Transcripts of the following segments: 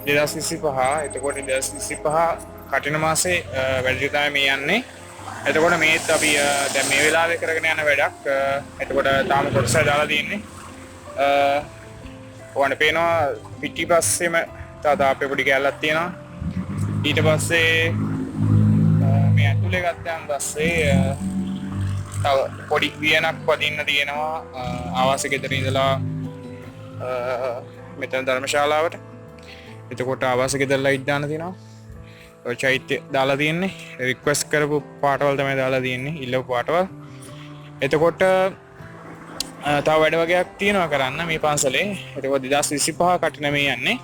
2025 එතකොට 2025 කටින මාසේ වැඩි තමයි මේ යන්නේ. එතකොට මේත් අපි දැන් මේ වෙලාවේ කරගෙන යන වැඩක්. එතකොට තාම කොටස දාලා තියෙන්නේ. ඔයාලට පේනවා පිටිපස්සෙම තව අපේ පොඩි කැලලක් තියෙනවා. ඊට පස්සේ මේ ඇතුලේ ගත්තාන් පස්සේ තව පොඩි වියනක් වදින්න තියෙනවා ආවාස ගෙදර ඉඳලා මෙතන ධර්මශාලාවට. එතකොට ආවාස ගෙදර ලයිට් දාන්න තියෙනවා. ඔය චෛත්‍ය දාලා තියෙන්නේ. රික්වෙස්ට් කරපු පාටවල් තමයි දාලා තියෙන්නේ. ඉල්ලපු පාටවල්. එතකොට තව වැඩ වගේක් තියෙනවා කරන්න මේ පන්සලේ. එතකොට 2025 කටින මේ යන්නේ.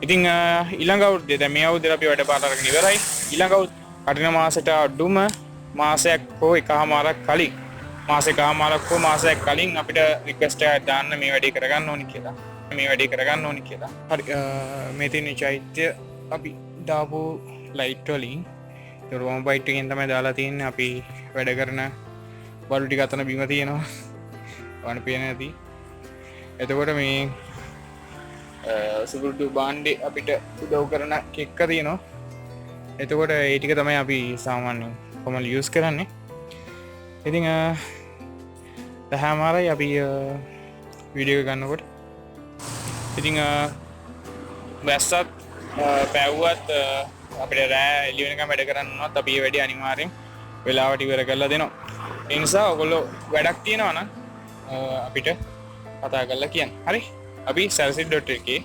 ඉතින් ඊළඟ අවුරුද්දේ දැන් මේ අවුරුද්දේ අපි වැඩ පාට අරගෙන ඉවරයි. ඊළඟ අවුරුද්ද කටින මාසෙට අඩුම මාසයක් හෝ එකමාරක් කලින් මාසෙකමාරක් හෝ මාසයක් කලින් අපිට රික්වෙස්ට් එකක් දාන්න මේ වැඩේ කරගන්න ඕනි කියලා. මේ වැඩේ කරගන්න ඕනි කියලා. හරි මේ තියෙන චෛත්‍ය අපි දාපු ලයිට් වලින් රෝම බයිට් එකෙන් තමයි දාලා තියෙන්නේ. අපි වැඩ කරන බඩු ටික අතන බිම තියෙනවා. වань පේන ඇති. එතකොට මේ සුබුදු බාණ්ඩේ අපිට උදව් කරන කෙක්ක තියෙනවා. එතකොට ඒ ටික තමයි අපි සාමාන්‍යයෙන් කොහොමද යූස් කරන්නේ. ඉතින් දහමාරයි අපි වීඩියෝ එක ගන්නකොට. ඉතින් වැස්සත් පැව්වත් අපිට රෑ එළි වෙනකම් වැඩ කරන්න වුණත් අපි මේ වැඩේ අනිවාර්යෙන් වෙලාවට ඉවර කරලා දෙනවා. ඒ නිසා ඔයගොල්ලෝ වැඩක් තියෙනවා නම් අපිට කතා කරලා කියන්න. හරි? අපි sarsit.lk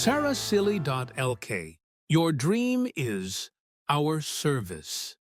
Sarasili.lk. Your dream is our service.